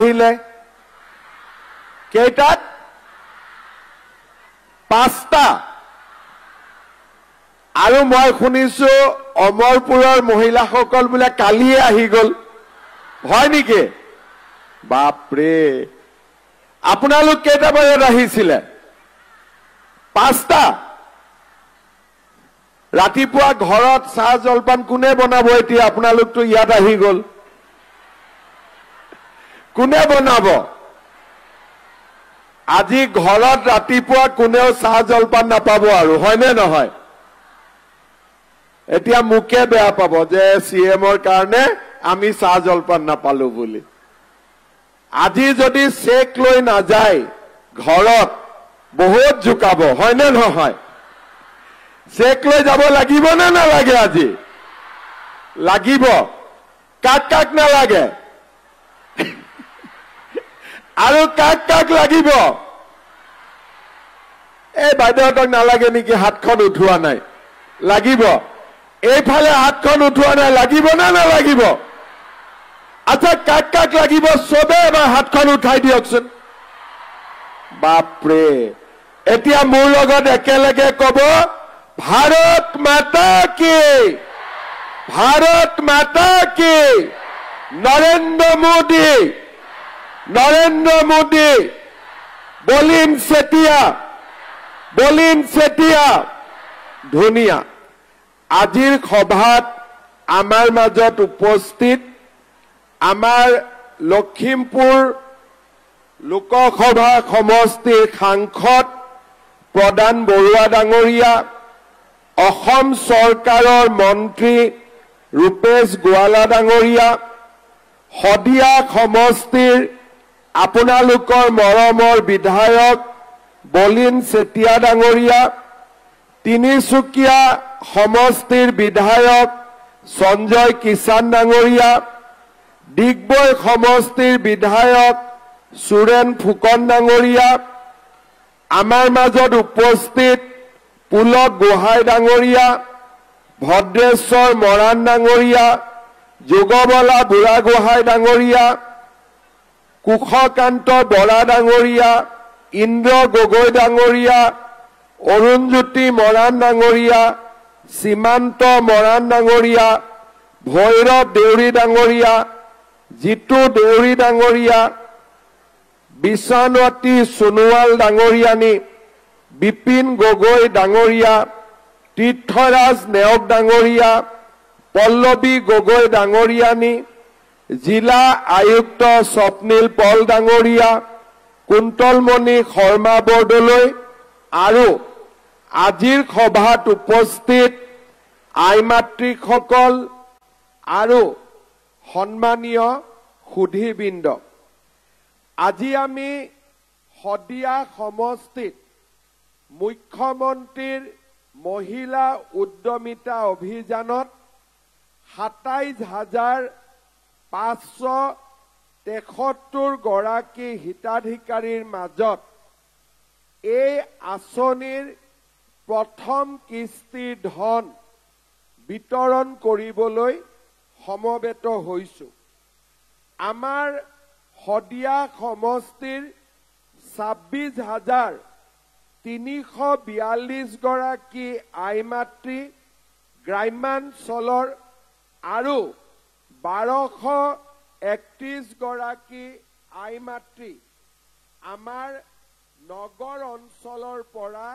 দিলে কেইটাত 5টা আৰু মই শুনিছো অমৰপুৰৰ মহিলাসকল বোলে কালিয়ে আহি গল হয় নেকি বাপৰে আপোনালোক কেইটা বজাত আহিছিলে 5টা ৰাতিপুৱা ঘৰত চাহ জলপান কোনে বনাব এতিয়া আপোনালোকতো ইয়াত আহি গল কোনে বনাব আজি ঘৰত ৰাতিপুৱা কোনেও চাহ জলপান নাপাব আৰু হয়নে নহয় এতিয়া মুকে বেয়া পাব যে সিএমৰ কাৰণে আমি চাহ জলপান নাপালো বুলি আজি যদি চেক লৈ না যায় ঘৰত বহুত জুকাব হয়নে নহয় চেক লৈ যাব লাগিব না নালাগে আজি লাগিব কাক কাক নালাগে আৰু কাক কাক লাগিব এই বাইদেউহঁতক নালাগে নেকি হাতখন উঠোৱা নাই লাগিব এইফালে হাতখন উঠোৱা নাই লাগিব না নালাগিব আচ্ছা কাক কাক লাগিব সবে এবাৰ হাতখন উঠাই দিয়কচোন বাপৰে এতিয়া মোৰ লগত একেলগে কব ভাৰত মাতা কি নৰেন্দ্ৰ মোদী বলিন চেতিয়া ধুনীয়া আজিৰ সভাত আমাৰ মাজত উপস্থিত আমাৰ লখিমপুৰ লোকসভা সমষ্টিৰ সাংসদ প্ৰধান বৰুৱা ডাঙৰীয়া অসম চৰকাৰৰ মন্ত্ৰী ৰূপেশ গোৱালা ডাঙৰীয়া শদিয়া সমষ্টিৰ আপোনালোকৰ মৰমৰ বিধায়ক বলিন চেতিয়া ডাঙৰীয়া তিনিচুকীয়া সমষ্টিৰ বিধায়ক সঞ্জয় কিষাণ ডাঙৰীয়া ডিগবৈ সমষ্টিৰ বিধায়ক সুৰেন ফুকন ডাঙৰীয়া আমাৰ মাজত উপস্থিত পুলক গোহাঁই ডাঙৰীয়া ভদ্ৰেশ্বৰ মৰাণ ডাঙৰীয়া যোগবলা বুঢ়াগোহাঁই ডাঙৰীয়া কুশকান্ত বৰা ডাঙৰীয়া ইন্দ্ৰ গগৈ ডাঙৰীয়া অৰুণজ্যোতি মৰাণ ডাঙৰীয়া সীমান্ত মৰাণ ডাঙৰীয়া ভৈৰৱ দেউৰী ডাঙৰীয়া জিতু দেউৰী ডাঙৰীয়া বিশানৱতী সোণোৱাল ডাঙৰীয়ানী বিপিন গগৈ ডাঙৰীয়া তীৰ্থৰাজ নেওগ ডাঙৰীয়া পল্লৱী গগৈ ডাঙৰীয়ানী জিলা আয়ুক্ত স্বপ্নীল পল ডাঙৰীয়া কুন্তলমণি শৰ্মা বৰদলৈ আৰু আজিৰ সভাত উপস্থিত আইমাতৃসকল আৰু সন্মানীয় সুধীবৃন্দ আজি আমি শদিয়া সমষ্টিত মুখ্যমন্ত্ৰীৰ মহিলা উদ্যমিতা অভিযানত ২৭,৫৭৩ গৰাকী হিতাধিকাৰীৰ মাজত এই আঁচনিৰ প্ৰথম কিস্তিৰ ধন বিতৰণ কৰিবলৈ সমবেত হৈছো আমাৰ শদিয়া সমষ্টিৰ ২৬,৩৪২ গৰাকী আইমাতৃ গ্ৰাম্যাঞ্চলৰ আৰু ১২৩১ গৰাকী আইমাতৃ আমাৰ নগৰ অঞ্চলৰ পৰা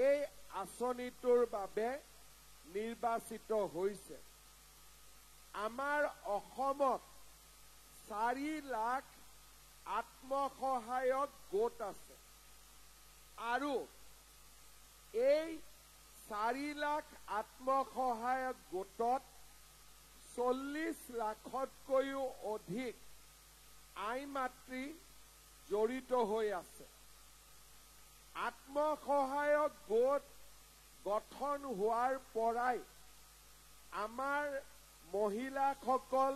এই আঁচনিটোৰ বাবে নিৰ্বাচিত হৈছে আমাৰ অসমত ৪ লাখ আত্মসহায়ক গোট আছে আৰু এই ৪ লাখ আত্মসহায়ক গোটত ৪০ লাখতকৈও অধিক আইমাতৃ জড়িত হৈ আছে আত্মসহায়ক গোট গঠন হোৱাৰ পৰাই আমাৰ মহিলাসকল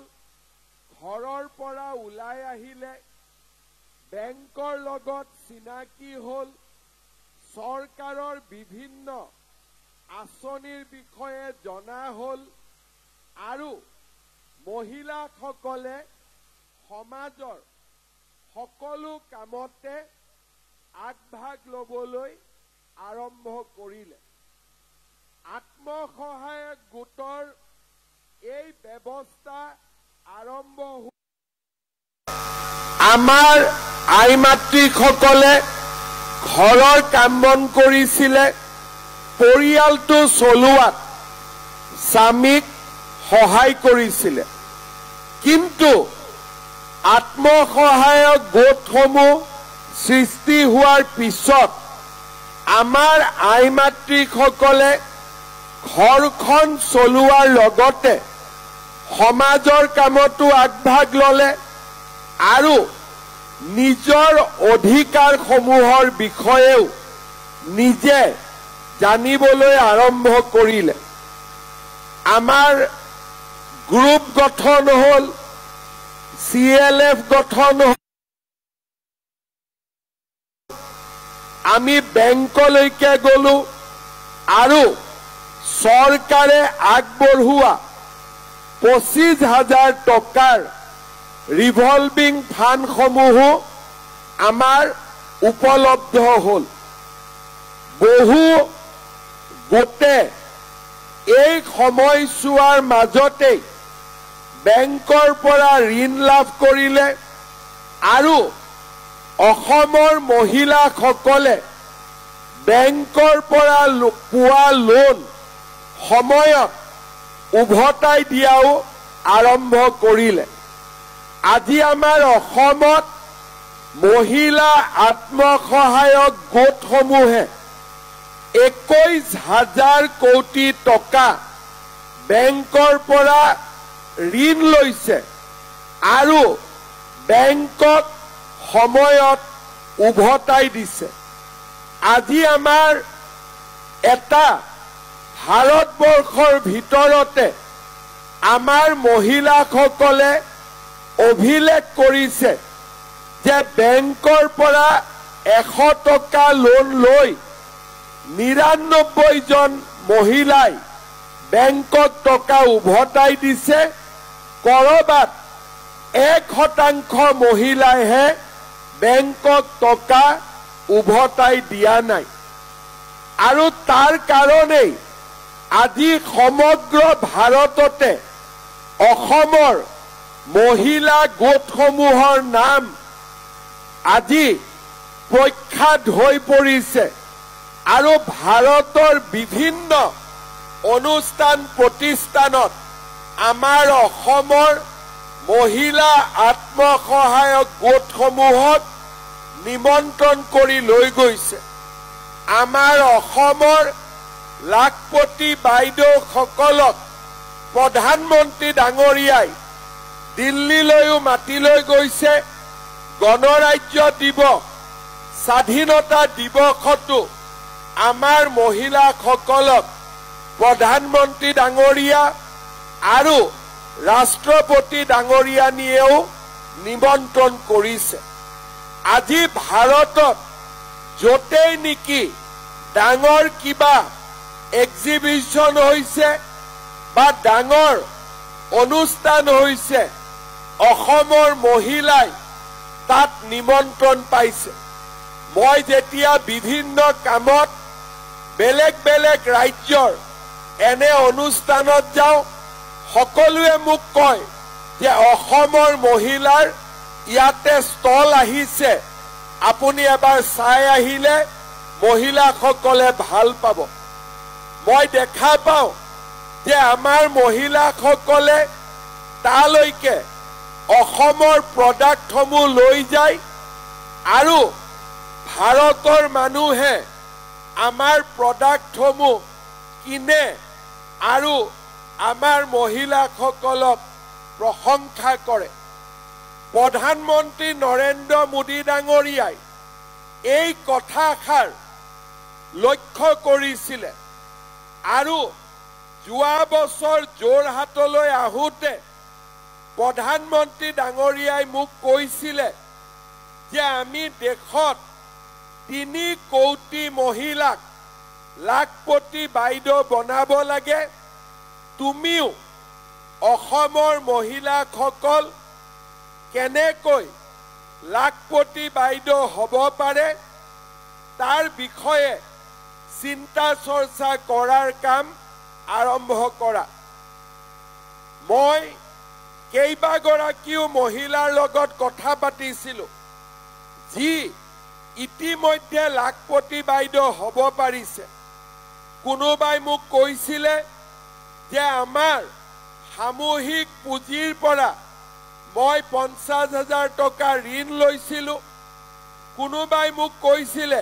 ঘৰৰ পৰা ওলাই আহিলে বেংকৰ লগত চিনাকি হল চৰকাৰৰ বিভিন্ন আঁচনিৰ বিষয়ে জনা হল আৰু মহিলাসকলে সমাজৰ সকলো কামতে আগভাগ ল'বলৈ আৰম্ভ কৰিলে। আত্মসহায়ক গোটৰ এই ব্যৱস্থা আৰম্ভ আমাৰ আই মাতৃসকলে ঘৰৰ কাম বন কৰিছিলে, পৰিয়ালটো চলোৱাত স্বামীক সহায় কৰিছিলে। কিন্তু আত্মসহায়ক গোটসমূহ সৃষ্টি হোৱাৰ পিছত আমাৰ আই মাতৃসকলে ঘৰখন চলোৱাৰ লগতে সমাজৰ কামতো আগভাগ ল'লে আৰু নিজৰ অধিকাৰসমূহৰ বিষয়েও নিজে জানিবলৈ আৰম্ভ কৰিলে। আমাৰ গ্ৰুপ গঠন হ'ল, CLF গঠন হ'ল, আমি বেংকলৈকে গলো আৰু চৰকাৰে আগবঢ়োৱা 25,000 টকাৰ ৰিভলভিং ফাণ্ডসমূহো আমাৰ উপলব্ধ হ'ল। বহু গোটে এই সময়ছোৱাৰ মাজতেই বেংকৰ পৰা ঋণ লাভ কৰিলে আৰু অসমৰ মহিলাসকলে বেংকৰ পৰা পোৱা লোন সময়ত উভতাই দিয়াও আৰম্ভ কৰিলে। আজি আমাৰ অসমত মহিলা আত্মসহায়ক গোটসমূহে 21,000 কোটি টকা বেংকৰ পৰা ঋণ লৈছে আৰু বেংকক সময়ত উভতাই দিছে। আজি আমাৰ এটা ভাৰতবৰ্ষৰ ভিতৰতে আমাৰ মহিলাসকলে অভিলেখ কৰিছে যে বেংকৰ পৰা 100 টকা লোন লৈ 99 জন মহিলাই বেংকক টকা উভতাই দিছে। কৰবাত 1% মহিলাইহে বেংকক টকা উভতাই দিয়া নাই। আৰু তাৰ কাৰণেই আজি সমগ্ৰ ভাৰততে অসমৰ মহিলা গোটসমূহৰ নাম আজি প্ৰখ্যাত হৈ পৰিছে আৰু ভাৰতৰ বিভিন্ন অনুষ্ঠান প্ৰতিষ্ঠানত আমাৰ অসমৰ মহিলা আত্মসহায়ক গোটসমূহক নিমন্ত্ৰণ কৰি লৈ গৈছে। আমাৰ অসমৰ লাখপতি বাইদেউসকলক প্ৰধানমন্ত্ৰী ডাঙৰীয়াই দিল্লীলৈও মাতি লৈ গৈছে। গণৰাজ্য দিৱস, স্বাধীনতা দিৱসতো আমাৰ মহিলাসকলক প্ৰধানমন্ত্ৰী ডাঙৰীয়া আৰু ৰাষ্ট্ৰপতি ডাঙৰীয়ানীয়েও নিমন্ত্ৰণ কৰিছে। আজি ভাৰতত য'তেই নেকি ডাঙৰ কিবা এক্সিবিশ্যন হৈছে বা ডাঙৰ অনুষ্ঠান হৈছে, অসমৰ মহিলাই তাত নিমন্ত্ৰণ পাইছে। মই যেতিয়া বিভিন্ন কামত বেলেগ বেলেগ ৰাজ্যৰ এনে অনুষ্ঠানত যাওঁ, সকলোৱে মোক কয় যে অসমৰ মহিলাৰ ইয়াতে ষ্টল আহিছে, আপুনি এবাৰ চাই আহিলে মহিলাসকলে ভাল পাব। মই দেখা পাওঁ যে আমাৰ মহিলাসকলে তালৈকে অসমৰ প্ৰডাক্টসমূহ লৈ যায় আৰু ভাৰতৰ মানুহে আমাৰ প্ৰডাক্টসমূহ কিনে আৰু আমাৰ মহিলাসকলক প্ৰশংসা কৰে। প্ৰধানমন্ত্ৰী নৰেন্দ্ৰ মোদী ডাঙৰীয়াই এই কথাষাৰ লক্ষ্য কৰিছিলে আৰু যোৱা বছৰ যোৰহাটলৈ আহোঁতে প্ৰধানমন্ত্ৰী ডাঙৰীয়াই মোক কৈছিলে যে আমি দেশত 3 কোটি মহিলাক লাখপতি বাইদেউ বনাব লাগে। তুমিও অসমৰ মহিলাসকল কেনেকৈ লাখপতি বাইদেউ হ'ব পাৰে তাৰ বিষয়ে চিন্তা চৰ্চা কৰাৰ কাম আৰম্ভ কৰা। মই কেইবাগৰাকীও মহিলাৰ লগত কথা পাতিছিলোঁ যি ইতিমধ্যে লাখপতি বাইদেউ হ'ব পাৰিছে। কোনোবাই মোক কৈছিলে যে আমাৰ সামূহিক পুঁজিৰ পৰা মই 50,000 টকা ঋণ লৈছিলোঁ। কোনোবাই মোক কৈছিলে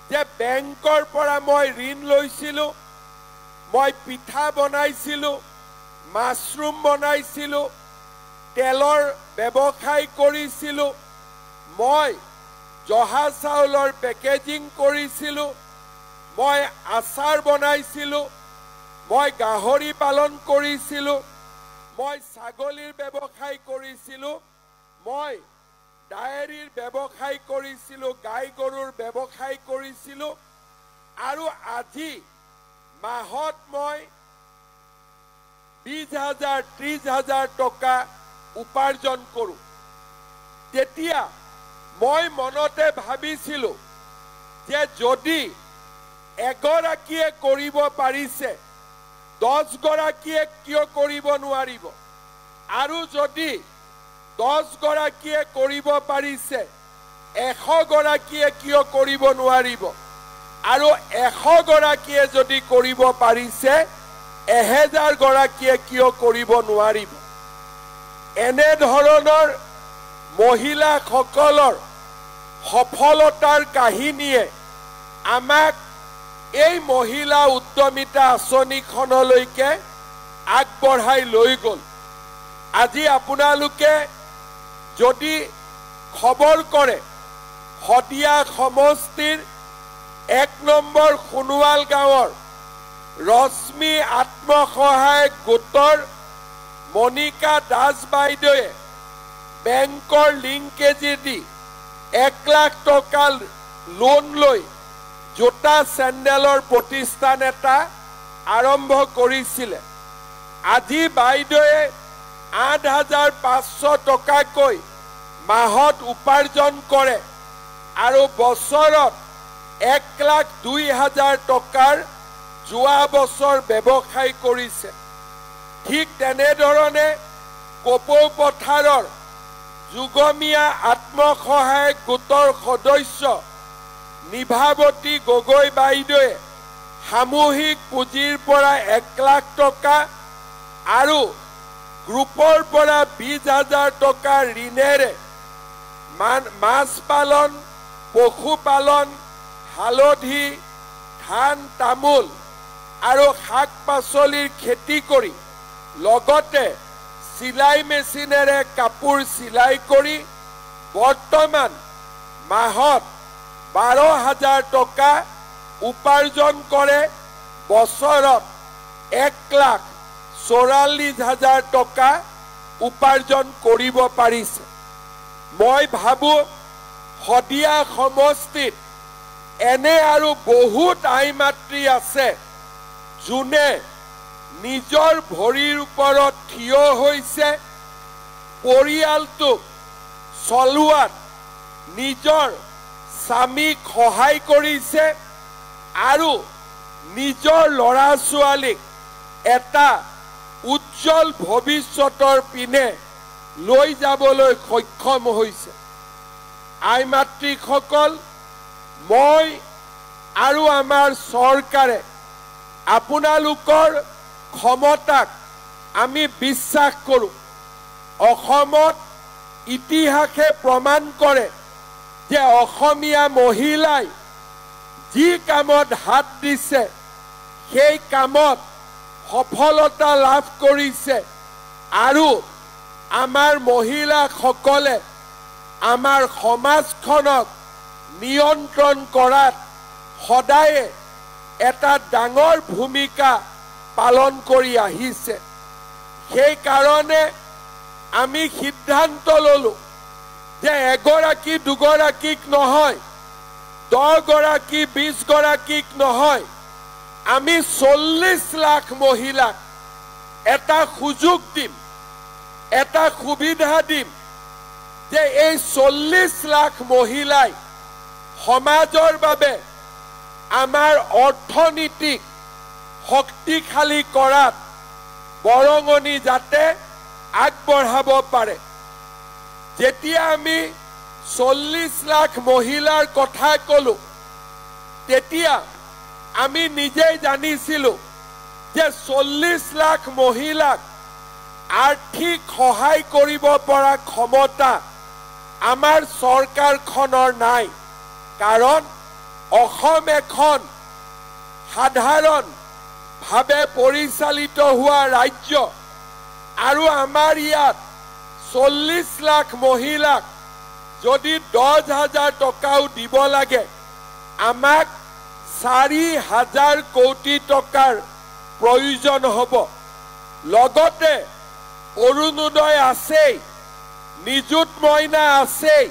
যে বেংকৰ পৰা মই ঋণ লৈছিলোঁ। মই পিঠা বনাইছিলোঁ, মাছৰুম বনাইছিলোঁ, তেলৰ ব্যৱসায় কৰিছিলোঁ, মই জহা চাউলৰ পেকেজিং কৰিছিলোঁ, মই আচাৰ বনাইছিলোঁ, মই গাহৰি পালন কৰিছিলোঁ, মই ছাগলীৰ ব্যৱসায় কৰিছিলোঁ, মই ডায়েৰীৰ ব্যৱসায় কৰিছিলোঁ, গাই গৰুৰ ব্যৱসায় কৰিছিলোঁ, আৰু আজি মাহত মই 20,000 30,000 টকা উপাৰ্জন কৰোঁ। তেতিয়া মই মনতে ভাবিছিলোঁ যে যদি এগৰাকীয়ে কৰিব পাৰিছে 10 গৰাকীয়ে কিয় কৰিব নোৱাৰিব, আৰু যদি 10 গৰাকীয়ে কৰিব পাৰিছে 100 গৰাকীয়ে কিয় কৰিব নোৱাৰিব, আৰু 100 গৰাকীয়ে যদি কৰিব পাৰিছে 1000 গৰাকীয়ে কিয় কৰিব নোৱাৰিব। এনে ধৰণৰ মহিলাসকলৰ সফলতাৰ কাহিনীয়ে আমাক এই মহিলা উদ্যমিতা আঁচনিখনলৈকে আগবঢ়াই লৈ গ'ল। আজি আপোনালোকে যদি খবৰ কৰে শদিয়া সমষ্টিৰ 1 নম্বৰ সোণোৱাল গাঁৱৰ ৰশ্মি আত্মসহায়ক গোটৰ মনিকা দাস বাইদেৱে বেংকৰ লিংকেজি দি 1 লাখ টকা লোন লৈ জোতা চেণ্ডেলৰ প্ৰতিষ্ঠান এটা আৰম্ভ কৰিছিলে। আজি বাইদেৱে 8,500 টকাকৈ মাহত উপাৰ্জন কৰে আৰু বছৰত 1,02,000 টকাৰ যোৱা বছৰ ব্যৱসায় কৰিছে। ঠিক তেনেধৰণে কপৌ পথাৰৰ যুগমীয়া আত্মসহায়ক গোটৰ সদস্য নিভাৱতী গগৈ বাইদেৱে সামূহিক পুঁজিৰ পৰা 1 লাখ টকা আৰু গ্ৰুপৰ পৰা 20,000 টকা ঋণেৰে মাছ পালন, পশুপালন, হালধি, ধান, তামোল আৰু শাক পাচলিৰ খেতি কৰি লগতে চিলাই মেচিনেৰে কাপোৰ চিলাই কৰি বৰ্তমান মাহত 12,000 টকা উপাৰ্জন কৰে। বছৰত 1,44,000 টকা উপাৰ্জন কৰিব পাৰিছে। মই ভাবো শদিয়া সমষ্টিত এনে আৰু বহুত আই মাতৃ আছে যোনে নিজৰ ভৰিৰ ওপৰত থিয় হৈছে, পৰিয়ালটোক চলোৱাত নিজৰ স্বামীক সহায় কৰিছে আৰু নিজৰ ল'ৰা ছোৱালীক এটা উজ্জ্বল ভৱিষ্যতৰ পিনে লৈ যাবলৈ সক্ষম হৈছে। আই মাতৃসকল, মই আৰু আমাৰ চৰকাৰে আপোনালোকৰ ক্ষমতাক আমি বিশ্বাস কৰোঁ। অসমত ইতিহাসে প্ৰমাণ কৰে যে অসমীয়া মহিলাই যি কামত হাত দিছে সেই কামত সফলতা লাভ কৰিছে আৰু আমাৰ মহিলাসকলে আমাৰ সমাজখনক নিয়ন্ত্ৰণ কৰাত সদায়ে এটা ডাঙৰ ভূমিকা পালন কৰি আহিছে। সেই কাৰণে আমি সিদ্ধান্ত ললো যে এগৰাকী দুগৰাকীক নহয়, 10 গৰাকী 20 গৰাকীক নহয়, আমি 40 লাখ মহিলাক এটা সুযোগ দিম, এটা সুবিধা দিম যে এই 40 লাখ মহিলাই সমাজৰ বাবে আমাৰ অৰ্থনীতিক শক্তিশালী কৰাত বৰঙণি যাতে আগবঢ়াব পাৰে। যেতিয়া আমি 40 লাখ মহিলাৰ কথা কলো তেতিয়া আমি নিজেই জানিছিলো যে 40 লাখ মহিলাক আৰ্থিক সহায় কৰিব পৰা ক্ষমতা আমাৰ চৰকাৰখনৰ নাই। কাৰণ অসম এখন সাধাৰণভাৱে পৰিচালিত হোৱা ৰাজ্য আৰু আমাৰ ইয়াত 40 লাখ মহিলাক যদি 10,000 টকাও দিব লাগে আমাক 4,000 কোটি টকাৰ প্ৰয়োজন হ'ব। লগতে অৰুণোদয় আছেই, নিযুত মইনা আছেই,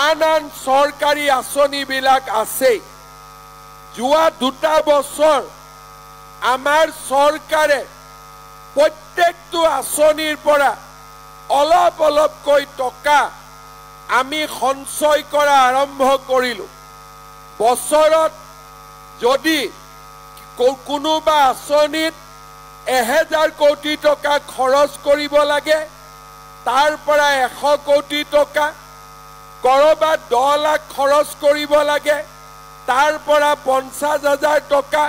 আন আন চৰকাৰী আঁচনিবিলাক আছেই। যোৱা 2 বছৰ আমাৰ চৰকাৰে প্ৰত্যেকটো আঁচনিৰ পৰা অলপ অলপকৈ টকা আমি সঞ্চয় কৰা আৰম্ভ কৰিলোঁ। বছৰত যদি কোনোবা আঁচনিত 1,000 কোটি টকা খৰচ কৰিব লাগে তাৰ পৰা 100 কোটি টকা, কৰবাত 10 লাখ খৰচ কৰিব লাগে তাৰ পৰা 50,000 টকা,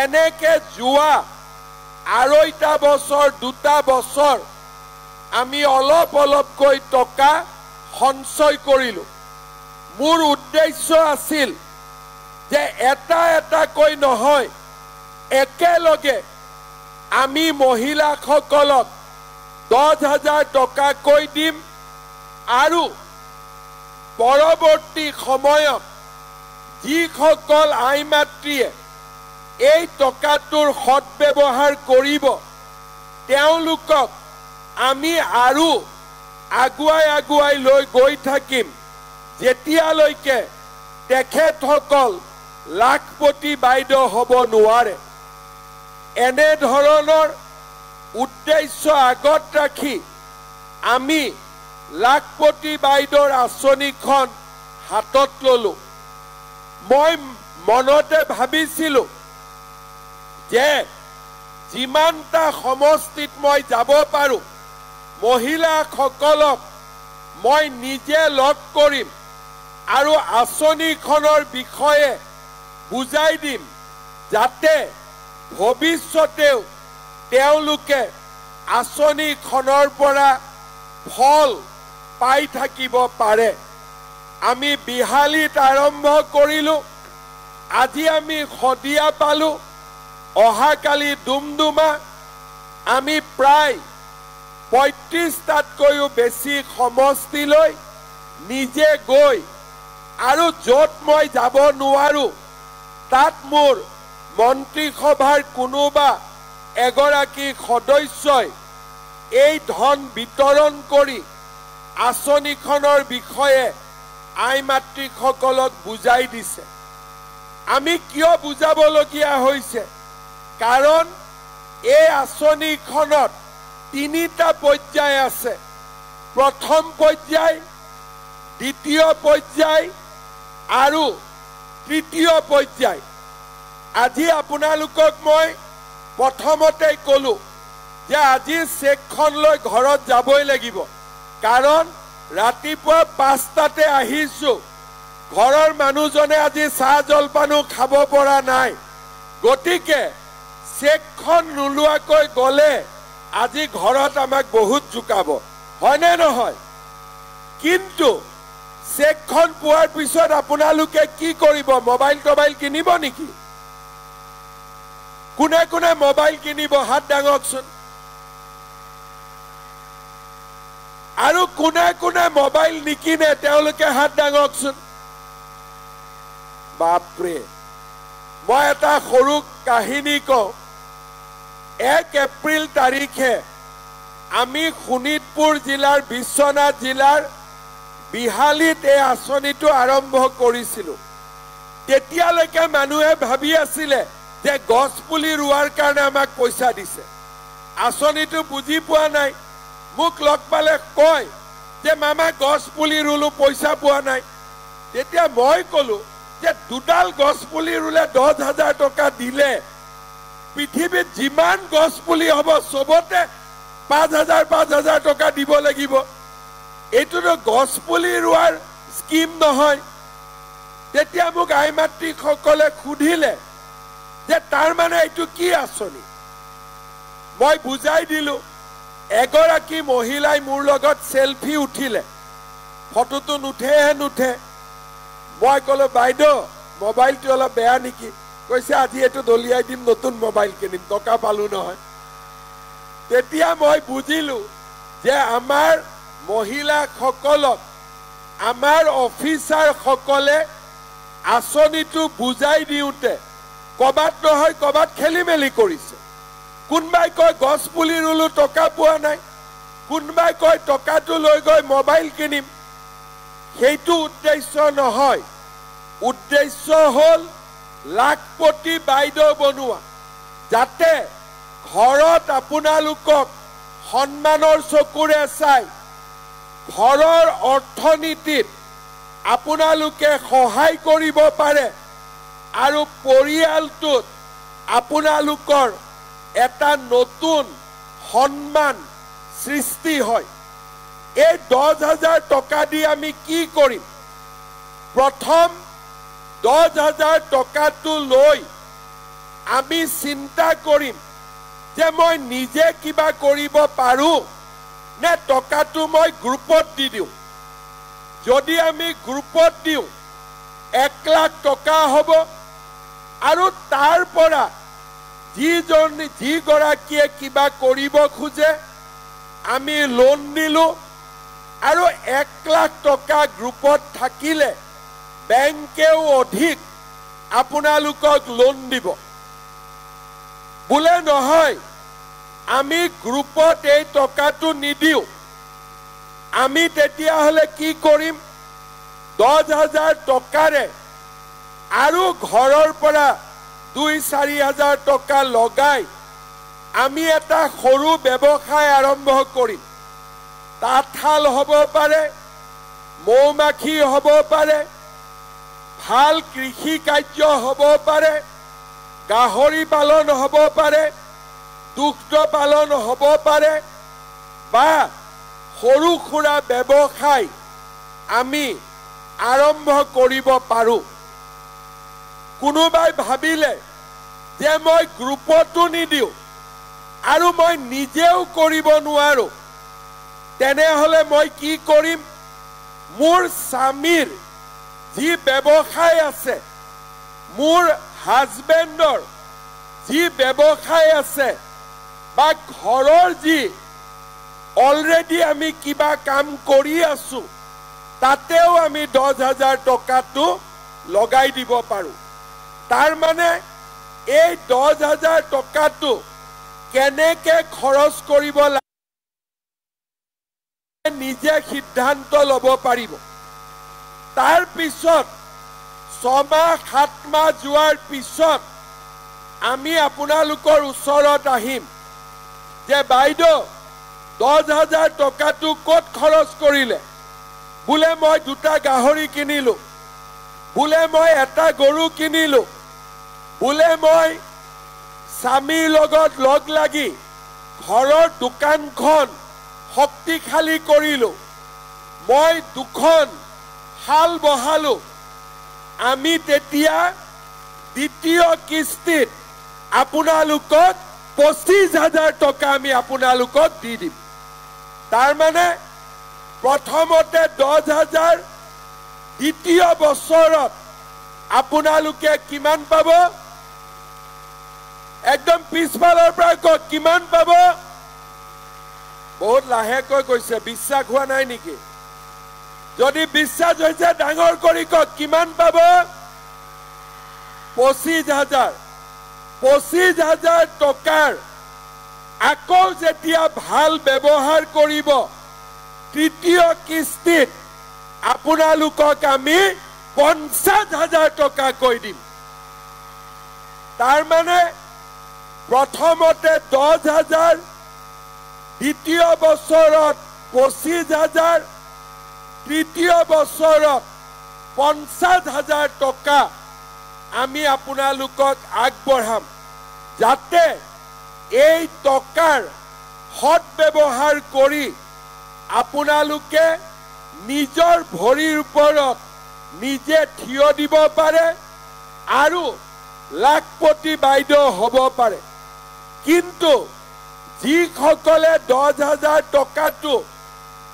এনেকে যোৱা 2.5 বছৰ 2 বছৰ আমি অলপ অলপকৈ টকা সঞ্চয় কৰিলোঁ। মোৰ উদ্দেশ্য আছিল যে এটা এটাকৈ নহয়, একেলগে আমি মহিলাসকলক 10,000 টকাকৈ দিম আৰু পৰৱৰ্তী সময়ত যিসকল আই মাতৃয়ে এই টকাটোৰ সৎব্যৱহাৰ কৰিব তেওঁলোকক আমি আৰু আগুৱাই লৈ গৈ থাকিম যেতিয়ালৈকে তেখেতসকল লাখপতি বাইদেউ হ'ব নোৱাৰে। এনেধৰণৰ উদ্দেশ্য আগত ৰাখি আমি লাখপতি বাইদেউৰ আঁচনিখন হাতত ললো। মই মনতে ভাবিছিলো যে যিমানটা সমষ্টিত মই যাব পাৰো মহিলাসকলক মই নিজে লগ কৰিম আৰু আঁচনিখনৰ বিষয়ে বুজাই দিম যাতে ভৱিষ্যতেও তেওঁলোকে আঁচনিখনৰ পৰা ফল পাই থাকিব পাৰে। আমি বিহালীত আৰম্ভ কৰিলোঁ, আজি আমি শদিয়া পালোঁ, অহাকালি ডুমডুমা, আমি প্ৰায় 35টাতকৈও বেছি সমষ্টিলৈ নিজে গৈ আৰু য'ত মই যাব নোৱাৰো তাত মোৰ মন্ত্ৰীসভাৰ কোনোবা এগৰাকী সদস্যই এই ধন বিতৰণ কৰি আঁচনিখনৰ বিষয়ে আই মাতৃসকলক বুজাই দিছে। আমি কিয় বুজাবলগীয়া হৈছে? কাৰণ এই আঁচনিখনত 3টা পৰ্যায় আছে। প্ৰথম পৰ্যায়, দ্বিতীয় পৰ্যায় আৰু তৃতীয় পৰ্যায়। আজি আপোনালোকক মই প্ৰথমতে ক'লো যে আজি চেকখন লৈ ঘৰত যাবই লাগিব, কাৰণ ৰাতিপুৱা 5টাতে আহিছো, ঘৰৰ মানুহজনে আজি চাহ জলপানো খাব পৰা নাই। গতিকে চেকখন নোলোৱাকৈ গ'লে আজি ঘৰত আমাক বহুত জোকাব, হয়নে নহয়? কিন্তু চেকখন পোৱাৰ পিছত আপোনালোকে কি কৰিব? মোবাইল কিনিব নেকি? কোনে কোনে মোবাইল কিনিব? হাত দাঙকচোন। আৰু কোনে কোনে মোবাইল নিকিনে তেওঁলোকে হাত দাঙকচোন। বাপৰে, মই এটা সৰু কাহিনী কওঁ। 1 এপ্ৰিল তাৰিখে আমি শোণিতপুৰ জিলাৰ বিশ্বনাথ জিলাৰ বিহালীত এই আঁচনিটো আৰম্ভ কৰিছিলোঁ। তেতিয়ালৈকে মানুহে ভাবি আছিলে যে গছ পুলি ৰোৱাৰ কাৰণে আমাক পইচা দিছে, আঁচনিটো বুজি পোৱা নাই। মোক লগ পালে কয় যে মামা গছ পুলি ৰুলো পইচা পোৱা নাই তেতিয়া মই কলো যে দুডাল গছ পুলি ৰুলে 10,000 টকা দিলে পৃথিৱীত যিমান গছ পুলি হ'ব সবতে 5,000 টকা দিব লাগিব এইটোতো গছ পুলি ৰুৱাৰ স্কিম নহয় তেতিয়া মোক আইমাতৃসকলে সুধিলে যে তাৰ মানে এইটো কি আঁচনি মই বুজাই দিলো এগৰাকী মহিলাই মোৰ লগত সেলফি উঠিলে ফটোটো নুঠে মই কলো বাইদেউ মোবাইলটো অলপ বেয়া নেকি কৈছে আজি এটো দলিয়াই দিম নতুন মোবাইল কিনিম টকা পালো নহয় তেতিয়া মই বুজিলো যে আমাৰ মহিলা সকলক আমাৰ অফিচাৰ সকলে আঁচনিটো বুজাই দিওতে কবাত নহয় কবাত খেলিমেলি কৰিছে কোনবাই কয় গছ পুলি ৰুলো টকা পোৱা নাই কোনবাই কয় টকাটো লৈ গৈ মোবাইল কিনিম সেইটো উদ্দেশ্য নহয় উদ্দেশ্য হল লাখপতি বাইদেউ বনোৱা যাতে ঘৰত আপোনালোকক সন্মানৰ চকুৰে চাই ঘৰৰ অৰ্থনীতিত আপোনালোকে সহায় কৰিব পাৰে আৰু পৰিয়ালটোত আপোনালোকৰ এটা নতুন সন্মান সৃষ্টি হয় এই 10,000 টকা দি আমি কি কৰিম প্ৰথম 10,000 টকাটো লৈ আমি চিন্তা কৰিম যে মই নিজে কিবা কৰিব পাৰো নে টকাটো মই গ্ৰুপত দি দিও যদি আমি গ্ৰুপত দিও 1 লাখ টকা হ'ব আৰু তাৰ পৰা যি গৰাকীয়ে কিবা কৰিব খোজে আমি লোন দিলো আৰু 1 লাখ টকা গ্ৰুপত থাকিলে বেংকেও অধিক আপোনালোকক লোন দিব বুলে নহয় আমি গ্ৰুপত এই টকাটো নিদিও আমি তেতিয়া হলে কি কৰিম 10,000 টকাৰে আৰু ঘৰৰ পৰা 2-4,000 টকা লগাই আমি এটা সৰু ব্যৱসায় আৰম্ভ কৰিম তাঁতশাল হ'ব পাৰে মৌমাখি হ'ব পাৰে ভাল কৃষি কাৰ্য হ'ব পাৰে গাহৰি পালন হ'ব পাৰে দুগ্ধ পালন হ'ব পাৰে বা সৰু খুৰা ব্যৱসায় আমি আৰম্ভ কৰিব পাৰো কোনোবাই ভাবিলে যে মই গ্ৰুপতো নিদিও আৰু মই নিজেও কৰিব নোৱাৰো তেনেহলে মই কি কৰিম মোৰ স্বামীৰ যি ব্যৱসায় আছে মোৰ হাজবেণ্ডৰ যি ব্যৱসায় আছে বা ঘৰৰ যি অলৰেডি আমি কিবা কাম কৰি আছো তাতেও আমি 10,000 টকাটো লগাই দিব পাৰো তাৰ মানে এই 10,000 টকাটো কেনেকে খৰচ কৰিব লাগে নিজে সিদ্ধান্ত ল'ব পাৰিব তাৰ পিছত 6-7 মাহ যোৱাৰ পিছত আমি আপোনালোকৰ ওচৰত আহিম যে বাইদেউ 10,000 টকাটো ক'ত খৰচ কৰিলে বুলে মই 2টা গাহৰি কিনিলো বুলে মই এটা গৰু কিনিলো বুলে মই স্বামীৰ লগত লগ লাগি ঘৰৰ দোকানখন শক্তিশালী কৰিলো মই 2খন হাল বহালো আমি তেতিয়া দ্বিতীয় কিস্তিত আপোনালোকক 25,000 টকা আমি আপোনালোকক দি দিম তাৰ মানে প্ৰথমতে 10,000 দ্বিতীয় বছৰত আপোনালোকে কিমান পাব একদম পিছফালৰ পৰা কক কিমান পাব বহুত লাহেকৈ কৈছে বিশ্বাস হোৱা নাই নেকি যদি বিশ্বাস হৈছে ডাঙৰ কৰি কক কিমান পাব 25,000 টকাৰ আকৌ যেতিয়া ভাল ব্যৱহাৰ কৰিব তৃতীয় কিস্তিত আপোনালোকক আমি 50,000 টকা কৈ দিম তাৰ মানে প্ৰথমতে 10,000 দ্বিতীয় বছৰত 25,000 তৃতীয় বছৰত 50,000 টকা আমি আপোনালোকক আগবঢ়াম, যাতে এই টকাৰ সৎ ব্যৱহাৰ কৰি আপোনালোকে নিজৰ ভৰিৰ ওপৰত নিজে থিয় দিব পাৰে আৰু লাখপতি বাইদেউ হ'ব পাৰে। কিন্তু যিসকলে 10,000 টকাটো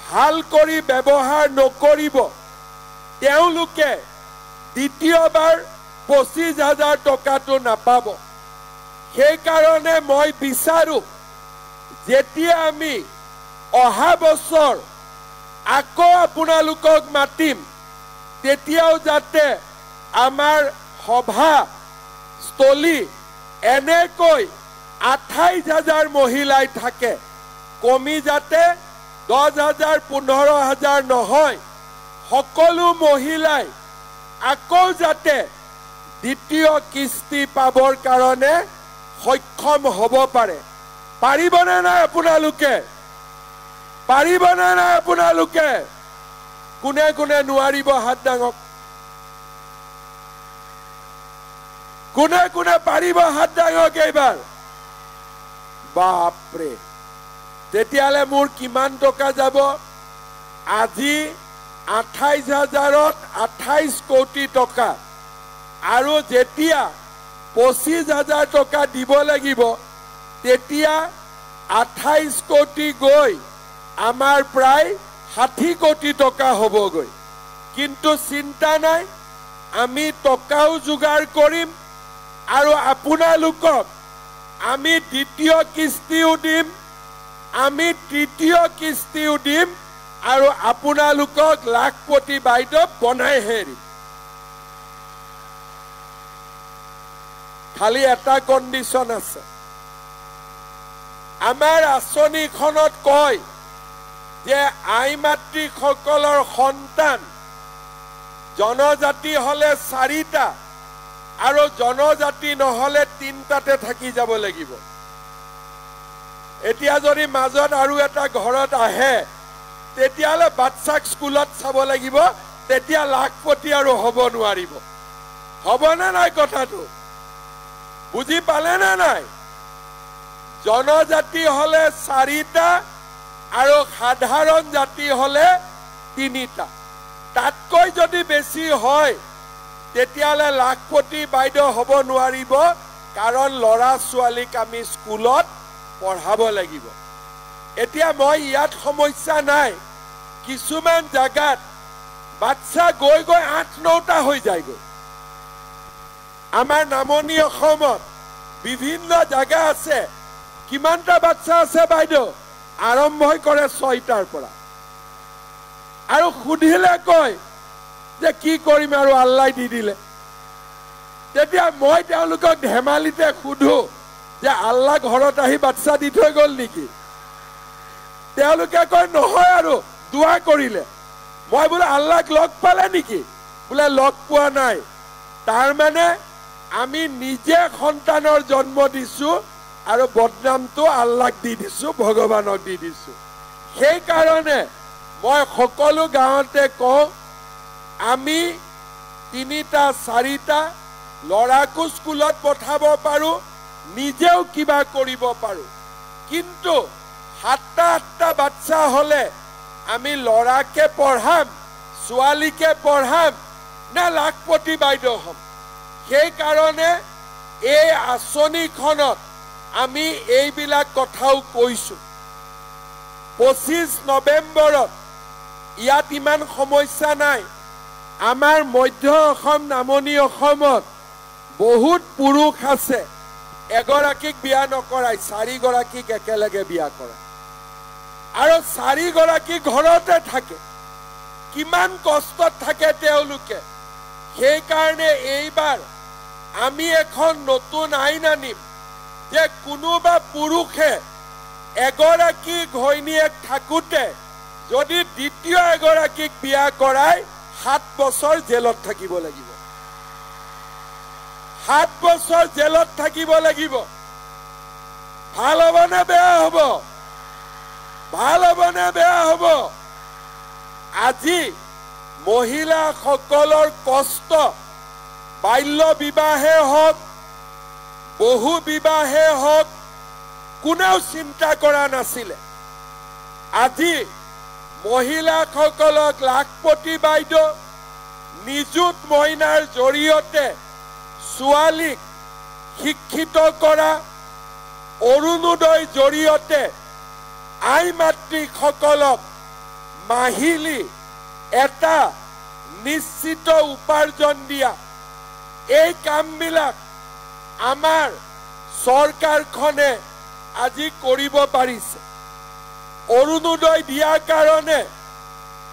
ভাল কৰি ব্যৱহাৰ নকৰিব, তেওঁলোকে দ্বিতীয়বাৰ 25,000 টকাটো নাপাব। সেইকাৰণে মই বিচাৰো, যেতিয়া আমি অহা বছৰ আকৌ আপোনালোকক মাতিম, তেতিয়াও যাতে আমাৰ সভাস্থলী এনেকৈ 28,000 মহিলাই থাকে, কমি যাতে 10,000 15,000 নহয়, সকলো মহিলাই আকৌ যাতে দ্বিতীয় কিস্তি পাবৰ কাৰণে সক্ষম হ'ব পাৰে। পাৰিবনে নাই আপোনালোকে? পাৰিবনে নাই আপোনালোকে? কোনে কোনে নোৱাৰিব হাত দাঙক? কোনে কোনে পাৰিব হাত দাঙক এইবাৰ? বাপৰে, তেতিয়াহ'লে মোৰ কিমান টকা যাব? আজি 28,000ত 28 কোটি টকা, আৰু যেতিয়া 25,000 টকা দিব লাগিব, তেতিয়া 28 কোটি গৈ আমাৰ প্ৰায় 60 কোটি টকা হ'বগৈ। কিন্তু চিন্তা নাই, আমি টকাও যোগাৰ কৰিম আৰু আপোনালোকক আমি দ্বিতীয় কিস্তিও দিম, আমি তৃতীয় কিস্তিও দিম, আৰু আপোনালোকক লাখপতি বাইদেউ বনাইহে দিম। খালি এটা কণ্ডিশ্যন আছে। আমাৰ আঁচনিখনত কয় যে আই মাতৃসকলৰ সন্তান জনজাতি হলে 4টা আৰু জনজাতি নহলে 3টাতে থাকি যাব লাগিব। এতিয়া যদি মাজত আৰু এটা ঘৰত আহে, তেতিয়াহ'লে বাচ্চাক স্কুলত চাব লাগিব, তেতিয়া লাখপতি আৰু হ'ব নোৱাৰিব। হ'বনে নাই কথাটো? বুজি পালে নে নাই? জনজাতি হলে 4টা আৰু সাধাৰণ জাতি হলে 3টা। তাতকৈ যদি বেছি হয়, তেতিয়াহ'লে লাখপতি বাইদেউ হ'ব নোৱাৰিব, কাৰণ ল'ৰা ছোৱালীক আমি স্কুলত পঢ়াব লাগিব। এতিয়া মই ইয়াত সমস্যা নাই, কিছুমান জাগাত বাচ্চা গৈ গৈ 8-9টা হৈ যায়গৈ। আমাৰ নামনি অসমত বিভিন্ন জাগা আছে, কিমানটা বাচ্চা আছে বাইদেউ? আৰম্ভ কৰে 6টাৰ পৰা, আৰু সুধিলে কয় যে কি কৰিম আৰু আল্লাই দি দিলে। তেতিয়া মই তেওঁলোকক ধেমালিতে সুধো যে আল্লাহ ঘৰত আহি বাচ্চা দি থৈ গ'ল নেকি? তেওঁলোকে কয় নহয়, আৰু দোৱা কৰিলে। মই বোলে আল্লাহক লগ পালে নেকি? বোলে লগ পোৱা নাই। তাৰ মানে আমি নিজে সন্তানৰ জন্ম দিছো আৰু বদনামটো আল্লাহক দি দিছো, ভগৱানক দি দিছো। সেইকাৰণে মই সকলো গাঁৱতে কওঁ, আমি 3টা 4টা ল'ৰাকো স্কুলত পঠাব পাৰো, নিজেও কিবা কৰিব পাৰো। কিন্তু 7টা 8টা বাচ্চা হলে আমি ল'ৰাকে পঢ়াম, ছোৱালীকে পঢ়াম, নে লাখপতি বাইদেউ হ'ম? সেইকাৰণে এই আঁচনিখনত আমি এইবিলাক কথাও কৈছো। 25 নৱেম্বৰত ইয়াত ইমান সমস্যা নাই। আমাৰ মধ্য অসম, নামনি অসমত বহুত পুৰুষ আছে, এগৰাকীক বিয়া নকৰাই 4গৰাকীক একেলগে বিয়া কৰায়, আৰু 4গৰাকী ঘৰতে থাকে। কিমান কষ্টত থাকে তেওঁলোকে। সেইকাৰণে এইবাৰ আমি এখন নতুন আইন আনিম, যে কোনোবা পুৰুষে এগৰাকী ঘৈণীয়েক থাকোঁতে যদি দ্বিতীয় এগৰাকীক বিয়া কৰায়, 7 বছৰ জেলত থাকিব লাগিব। 7 বছৰ জেলত থাকিব লাগিব। ভাল হ'ব নে বেয়া হ'ব? ভাল হ'ব নে বেয়া হ'ব? আজি মহিলাসকলৰ কষ্ট বাল্য বিবাহে হওক বহু বিবাহে হওক কোনেও চিন্তা কৰা নাছিলে আজি মহিলাসকলক লাখপতি বাইদেউ নিযুত মইনাৰ জৰিয়তে ছোৱালীক শিক্ষিত কৰা অৰুণোদয় জৰিয়তে আই মাতৃসকলক মাহিলী এটা নিশ্চিত উপাৰ্জন দিয়া এই কামবিলাক আমাৰ চৰকাৰখনে আজি কৰিব পাৰিছে অৰুণোদয় দিয়াৰ কাৰণে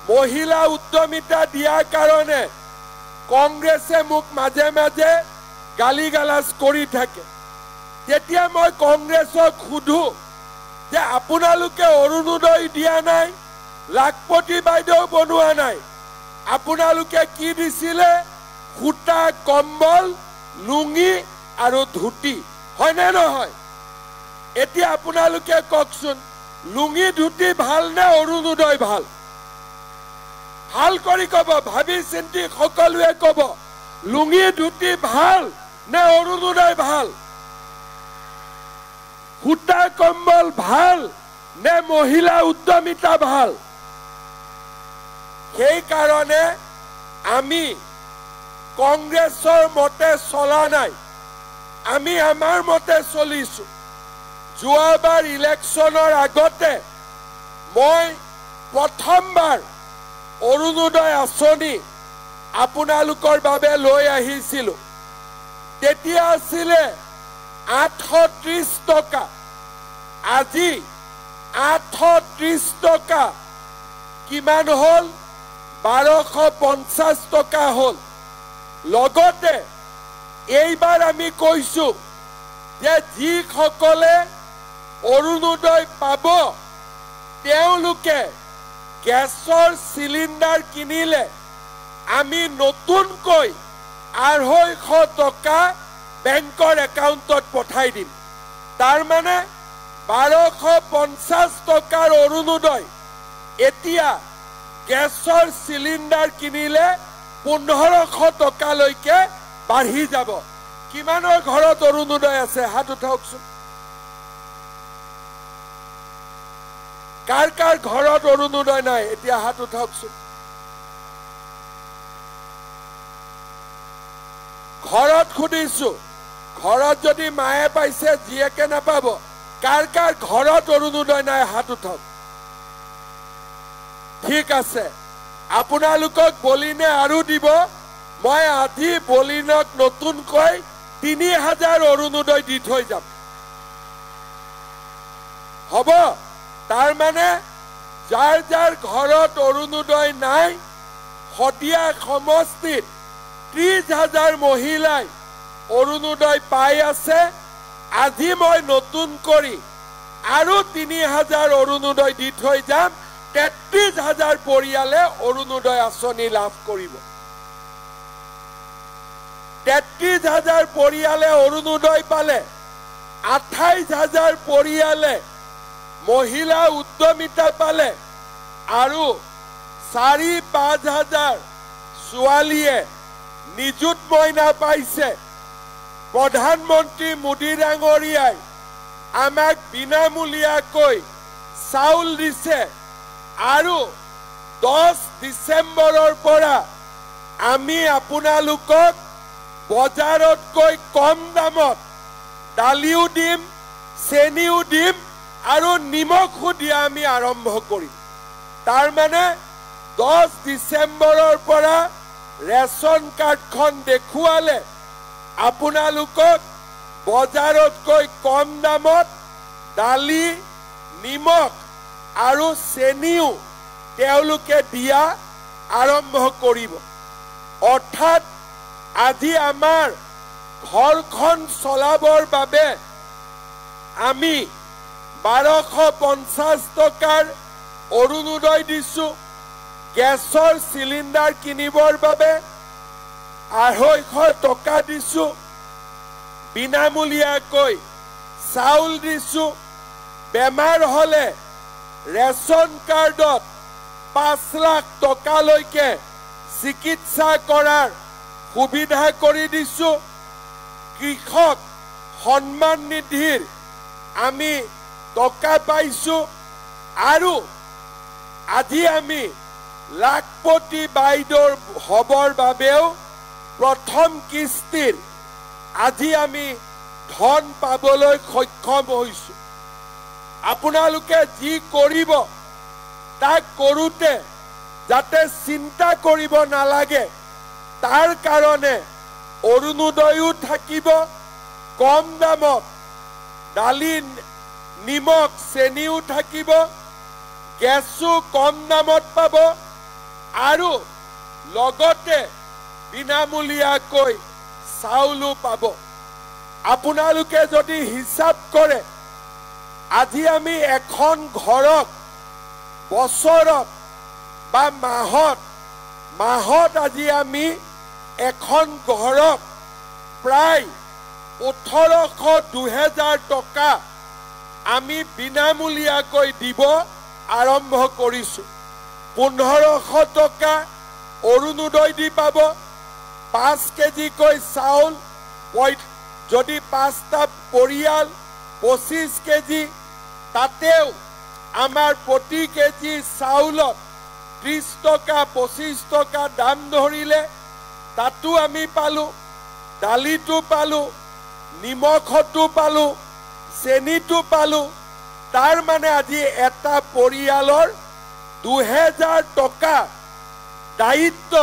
মহিলা উদ্যমিতা দিয়াৰ কাৰণে কংগ্ৰেছে মোক মাজে মাজে গালি গালাজ কৰি থাকে তেতিয়া মই কংগ্ৰেছক সুধো যে আপোনালোকে অৰুণোদয় দিয়া নাই লাখপতি বাইদেউ বনোৱা নাই আপোনালোকে কি দিছিলে খুটা কম্বল লুঙি আৰু ধুতি হয় নে নহয় এতিয়া আপোনালোকে কওকচোন লুঙি ধুতি ভাল নে অৰুণোদয় ভাল ভাল কৰি কব ভাবি চিন্তি সকলোৱে কব লুঙি ধুতি ভাল নে অৰুণোদয় ভাল খুটা কম্বল ভাল নে মহিলা উদ্যমিতা ভাল সেই কাৰণে আমি কংগ্ৰেছৰ মতে চলা নাই আমি আমাৰ মতে চলিছো যোৱাবাৰ ইলেকশ্যনৰ আগতে মই প্ৰথমবাৰ অৰুণোদয় আঁচনি আপোনালোকৰ বাবে লৈ আহিছিলো তেতিয়া আছিলে 830 টকা আজি 830 টকা কিমান হল 1250 টকা হল লগতে এইবাৰ আমি কৈছো যে যিসকলে অৰুণোদয় পাব তেওঁলোকে গেছৰ সিলিন্ডাৰ কিনিলে আমি নতুনকৈ 250 টকা বেংকৰ একাউণ্টত পঠাই দিম তাৰ মানে 1250 টকাৰ অৰুণোদয় এতিয়া গেছৰ সিলিন্ডাৰ কিনিলে 1500 টকালৈকে বাঢ়ি যাব কিমানৰ ঘৰত অৰুণোদয় আছে হাত উঠাওকচোন কাৰ কাৰ ঘৰত অৰুণোদয় নাই এতিয়া হাত উঠাওকচোন ঘৰত খুদিছো ঘৰত যদি মায়ে পাইছে জীয়েকে নাপাব কাৰ কাৰ ঘৰত অৰুণোদয় নাই হাত উঠাওক ঠিক আছে আপোনালোকক বলিনে আৰু দিব মই আজি বলিনক নতুনকৈ 3000 অৰুণোদয় দি থৈ যাম হ'ব তাৰ মানে যাৰ যাৰ ঘৰত অৰুণোদয় নাই হদিয়া সমষ্টিত 30,000 মহিলাই অৰুণোদয় পাই আছে আজি মই নতুন কৰি আৰু 3000 অৰুণোদয় দি থৈ যাম 33,000 পৰিয়ালে অৰুণোদয় আঁচনি লাভ কৰিব 33,000 পৰিয়ালে অৰুণোদয় পালে 28,000 পৰিয়ালে মহিলা উদ্যমিতা পালে আৰু 4-5,000 ছোৱালীয়ে নিযুত মইনা পাইছে প্ৰধানমন্ত্ৰী মোদী ডাঙৰীয়াই আমাক বিনামূলীয়াকৈ চাউল দিছে আৰু 10 ডিসেম্বৰৰ পৰা আমি আপোনালোকক বজাৰতকৈ কম দামত দালিও দিম চেনিও দিম আৰু নিমখো দিয়া আমি আৰম্ভ কৰিম তাৰ মানে 10 ডিসেম্বৰৰ পৰা ৰেশন কাৰ্ডখন দেখুৱালে আপোনালোকক বজাৰতকৈ কম দামত দালি নিমখ আৰু চেনিও তেওঁলোকে দিয়া আৰম্ভ কৰিব অৰ্থাৎ আজি আমাৰ ঘৰখন চলাবৰ বাবে আমি 1250 টকাৰ অৰুণোদয় দিছো গেছৰ সিলিন্ডাৰ কিনিবৰ বাবে 250 টকা দিছো বিনামূলীয়াকৈ চাউল দিছো বেমাৰ হলে ৰেশন কাৰ্ডত 5 লাখ টকালৈকে চিকিৎসা কৰাৰ সুবিধা কৰি দিছো কৃষক সন্মান নিধিৰ আমি টকা পাইছো আৰু আজি আমি লাখপতি বাইদেউৰ হবৰ বাবেও প্ৰথম কিস্তিৰ আজি আমি ধন পাবলৈ সক্ষম হৈছো আপোনালোকে যি কৰিব তাক কৰোতে যাতে চিন্তা কৰিব নালাগে তাৰ কাৰণে অৰুণোদয়ও থাকিব কম দামত দালি নিমখ চেনিও থাকিব গেছো কম দামত পাব আৰু লগতে বিনামূলীয়াকৈ চাউলো পাব আপোনালোকে যদি হিচাপ কৰে আজি আমি এখন ঘৰত বছৰত বা মাহত আজি আমি এখন ঘৰত প্ৰায় 1800-2000 টকা আমি বিনামূলীয়াকৈ দিব আৰম্ভ কৰিছো 1500 টকা অৰুণোদয় দি পাব 5 কেজিকৈ চাউল যদি 5টা পৰিয়াল 25 কেজি তাতেও আমাৰ প্ৰতি কেজি চাউলত 30 টকা 25 টকা দাম ধৰিলে তাতো আমি পালো দালিটো পালো নিমখটো পালো চেনিটো পালো তাৰ মানে আজি এটা পৰিয়ালৰ 2000 টকা দায়িত্ব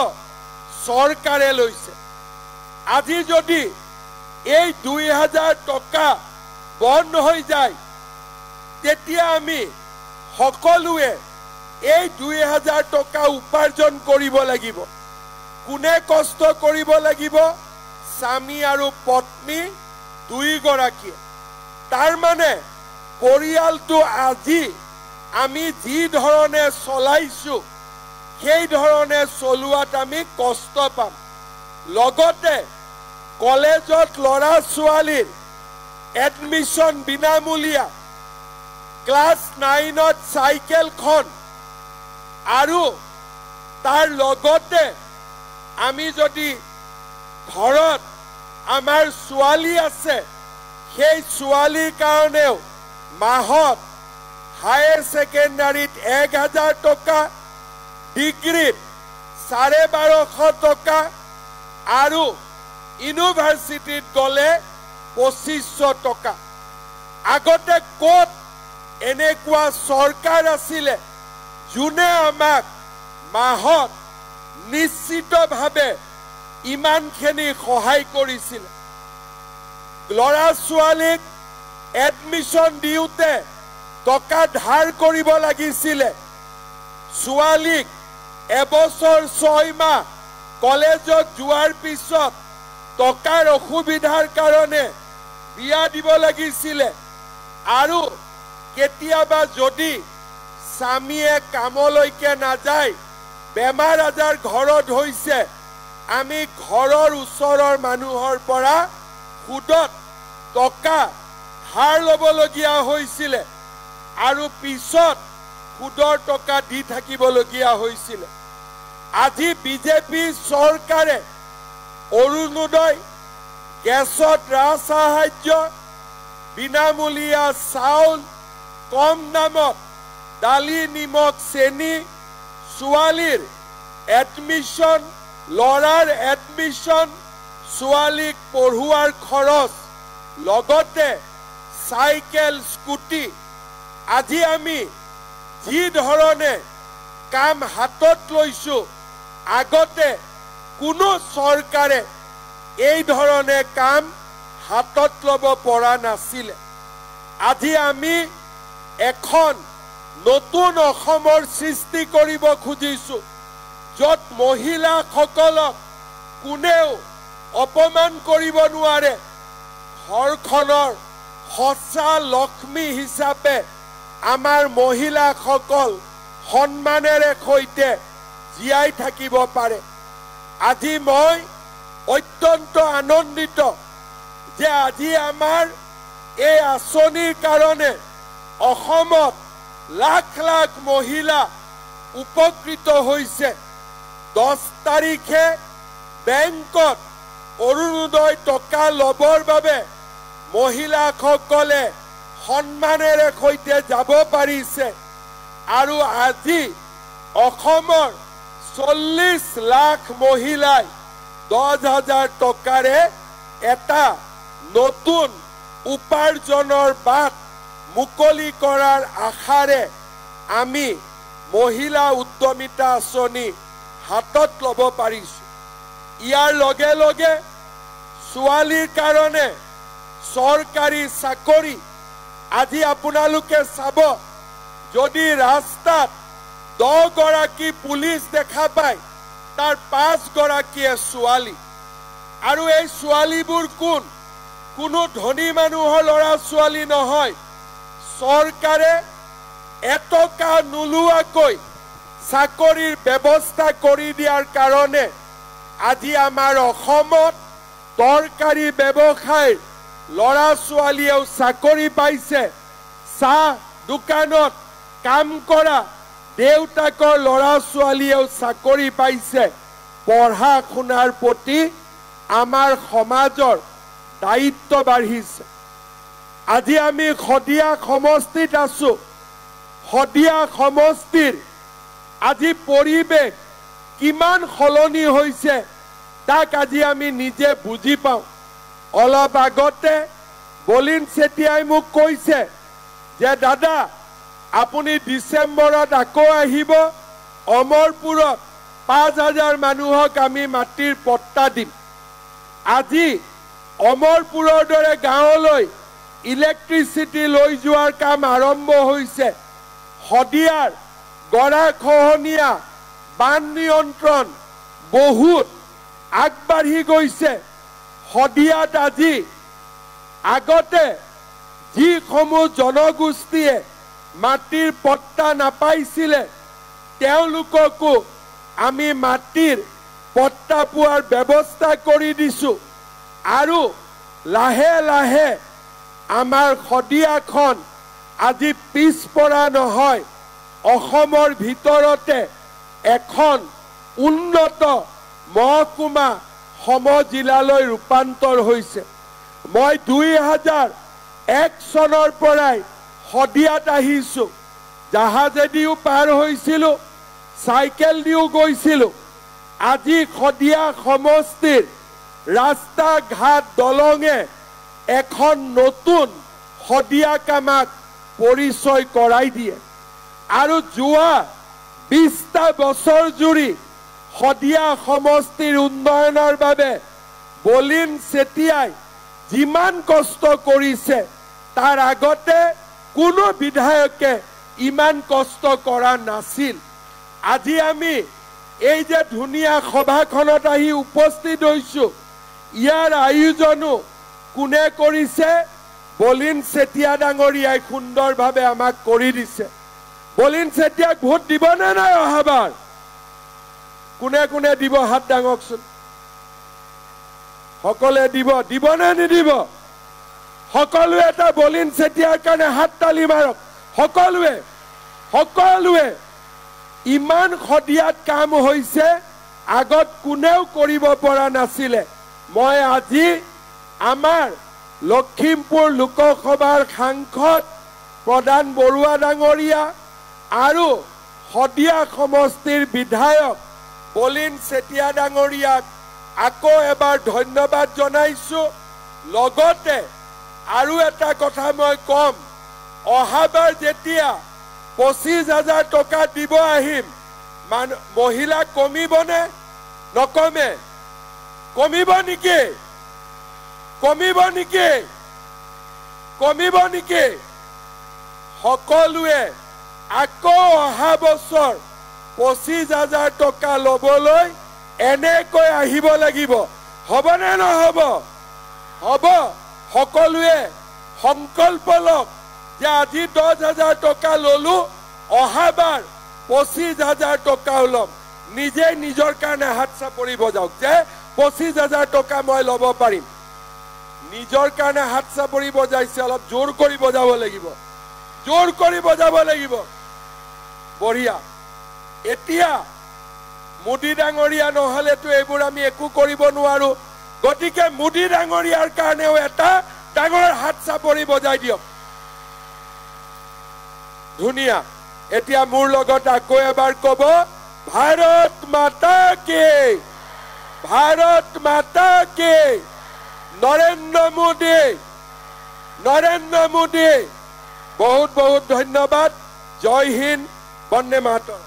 চৰকাৰে লৈছে আজি যদি এই 2000 টকা বন্ধ হৈ যায় তেতিয়া আমি সকলোৱে এই 2000 টকা উপাৰ্জন কৰিব লাগিব কোনে কষ্ট কৰিব লাগিব স্বামী আৰু পত্নী দুইগৰাকী তাৰ মানে পৰিয়ালটো আজি আমি যি ধৰণে চলাইছো সেই ধৰণে চলোৱাত আমি কষ্ট পাম লগতে কলেজত ল'ৰা ছোৱালীৰ এডমিশন বিনামূলীয়া ক্লাস 9ত সাইকেলখন আৰু তাৰ লগতে আমি যদি ঘৰত আমাৰ ছোৱালী আছে সেই ছোৱালীৰ কাৰণেও মাহত হায়াৰ সেকেন্ডাৰীত 1000 টকা ডিগ্ৰীত 1250 টকা আৰু ইউনিভাৰ্চিটিত গলে 2500 টকা আগতে কোট এনেকুৱা চৰকাৰ আছিলে যোনে আমাক মাহত নিশ্চিতভাৱে ইমানখিনি সহায় কৰিছিল ল'ৰা ছোৱালীক এডমিশন দিওতে টকা ধাৰ কৰিব লাগিছিল ছোৱালীক এবছৰ 6 মাহ কলেজত যোৱাৰ পিছত টকাৰ অসুবিধাৰ কাৰণে বিয়া দিব লাগিছিল আৰু কেতিয়াবা যদি স্বামীয়ে কামলৈকে নাযায় বেমাৰ আজাৰ ঘৰত হৈছে আমি ঘৰৰ ওচৰৰ মানুহৰ পৰা সুদত টকা ধাৰ ল'বলগীয়া হৈছিল আৰু পিছত সুদৰ টকা দি থাকিবলগীয়া হৈছিল আজি বিজেপি চৰকাৰে অৰুণোদয় গেছত ৰাজসাহায্য বিনামূলীয়া চাউল কম দামত দালি নিমখ চেনি ছোৱালীৰ এডমিশন ল'ৰাৰ এডমিশন ছোৱালীক পঢ়ুৱাৰ খৰচ লগতে সাইকেল স্কুটি আজি আমি যি ধৰণে কাম হাতত লৈছো আগতে কোনো চৰকাৰে এই ধৰণে কাম হাতত ল'ব পৰা নাছিল আজি আমি এখন নতুন অসমৰ সৃষ্টি কৰিব খুজিছো যত মহিলাসকলক কোনেও অপমান কৰিব নোৱাৰে ঘৰখনৰ সঁচা লক্ষ্মী হিচাপে আমাৰ মহিলাসকল সন্মানেৰে সৈতে জীয়াই থাকিব পাৰে আজি মই অত্যন্ত আনন্দিত যে আজি আমাৰ এই আঁচনিৰ কাৰণে অসমত লাখ লাখ মহিলা উপকৃত হৈছে 10 তাৰিখে বেংকত অৰুণোদয় টকা লবৰ বাবে মহিলাসকলে সন্মানেৰে সৈতে যাব পাৰিছে আৰু আজি অসমৰ 40 লাখ মহিলাই 10,000 টকাৰে এটা নতুন উপাৰ্জনৰ বাট মুকলি কৰাৰ আশাৰে আমি মহিলা উদ্যমিতা আঁচনি হাতত ল'ব পাৰিছো। ইয়াৰ লগে লগে ছোৱালীৰ কাৰণে চৰকাৰী চাকৰি আজি আপোনালোকে চাব, যদি ৰাস্তাত 10 গৰাকী পুলিচ দেখা পায় তাৰ 5 গৰাকীয়ে ছোৱালী। আৰু এই ছোৱালীবোৰ কোন? কোনো ধনী মানুহৰ ল'ৰা ছোৱালী নহয়। চৰকাৰে এটকা নোলোৱাকৈ চাকৰিৰ ব্যৱস্থা কৰি দিয়াৰ কাৰণে আজি আমাৰ অসমত তৰকাৰী ব্যৱসায়ৰ ল'ৰা ছোৱালীয়েও চাকৰি পাইছে। চাহ দোকানত কাম কৰা দেউতাকৰ ল'ৰা ছোৱালীয়েও চাকৰি পাইছে। পঢ়া শুনাৰ প্ৰতি আমাৰ সমাজৰ দায়িত্ব বাঢ়িছে। আজি আমি শদিয়া সমষ্টিত আছো। শদিয়া সমষ্টিৰ আজি পৰিৱেশ কিমান সলনি হৈছে তাক আজি আমি নিজে বুজি পাওঁ। অলপ আগতে বলিন চেতিয়াই মোক কৈছে যে দাদা আপুনি ডিচেম্বৰত আকৌ আহিব, অমৰপুৰত 5,000 মানুহক আমি মাটিৰ পট্টা দিম। আজি অমৰপুৰৰ দৰে গাঁৱলৈ ইলেক্ট্ৰিচিটি লৈ যোৱাৰ কাম আৰম্ভ হৈছে। শদিয়াৰ গৰাখহনীয়া বান নিয়ন্ত্ৰণ বহুত আগবাঢ়ি গৈছে। শদিয়াত আজি আগতে যিসমূহ জনগোষ্ঠীয়ে মাটিৰ পট্টা নাপাইছিলে তেওঁলোককো আমি মাটিৰ পট্টা পোৱাৰ ব্যৱস্থা কৰি দিছো। আৰু লাহে লাহে আমাৰ শদিয়াখন আজি পিছপৰা নহয়, অসমৰ ভিতৰতে এখন উন্নত মহকুমা সমজিলালৈ ৰূপান্তৰ হৈছে। মই 2001 চনৰ পৰাই শদিয়াত আহিছো। জাহাজেদিও পাৰ হৈছিলো, চাইকেল দিও গৈছিলো। আজি শদিয়া সমষ্টিৰ ৰাস্তা ঘাট দলঙে এখন নতুন শদিয়াক আমাক পৰিচয় কৰাই দিয়ে। আৰু যোৱা 20টা বছৰ জুৰি শদিয়া সমষ্টিৰ উন্নয়নৰ বাবে বলিন চেতিয়াই যিমান কষ্ট কৰিছে তাৰ আগতে কোনো বিধায়কে ইমান কষ্ট কৰা নাছিল। আজি আমি এই যে ধুনীয়া সভাখনত আহি উপস্থিত হৈছো, ইয়াৰ আয়োজনো কোনে কৰিছে? বলিন চেতিয়া ডাঙৰীয়াই সুন্দৰভাৱে আমাক কৰি দিছে। বলিন চেতিয়াক ভোট দিব নে নাই অহাবাৰ? কোনে কোনে দিব হাত দাঙকচোন। সকলোৱে দিব নে নিদিব? সকলোৱে এটা বলিন চেতিয়াৰ কাৰণে হাত তালি মাৰক। সকলোৱে ইমান শদিয়াত কাম হৈছে আগত কোনেও কৰিব পৰা নাছিলে। মই আজি আমাৰ লখিমপুৰ লোকসভাৰ সাংসদ প্ৰধান বৰুৱা ডাঙৰীয়া আৰু শদিয়া সমষ্টিৰ বিধায়ক বলিন চেতিয়া ডাঙৰীয়াক আকৌ এবাৰ ধন্যবাদ জনাইছো। লগতে আৰু এটা কথা মই কম, অহাবাৰ যেতিয়া 25,000 টকা দিব আহিম, মহিলা কমিবনে? নকমে। কমিব নেকি? সকলোৱে আকৌ অহা বছৰ 25,000 টকা লবলৈ এনেকৈ আহিব লাগিব। হবনে নহব? হব। সকলোৱে সংকল্প লওক যে আজি 10,000 টকা ললো, অহাবাৰ 25,000 টকাও ল'ম। নিজে নিজৰ কাৰণে হাত চাপৰি বজাওক যে 25,000 টকা মই ল'ব পাৰিম। নিজৰ কাৰণে হাত চাপৰি বজাইছে, অলপ জোৰ কৰি বজাব লাগিব। বঢ়িয়া। এতিয়া মোদী ডাঙৰীয়া নহলেতো এইবোৰ আমি একো কৰিব নোৱাৰো গতিকে মোদী ডাঙৰীয়াৰ কাৰণেও এটা ডাঙৰ হাত চাপৰি বজাই দিয়ক ধুনীয়া এতিয়া মোৰ লগত আকৌ এবাৰ কব ভাৰত মাতা কি নৰেন্দ্ৰ মোদী বহুত বহুত ধন্যবাদ জয় হিন্দ বন্দে মাতৰম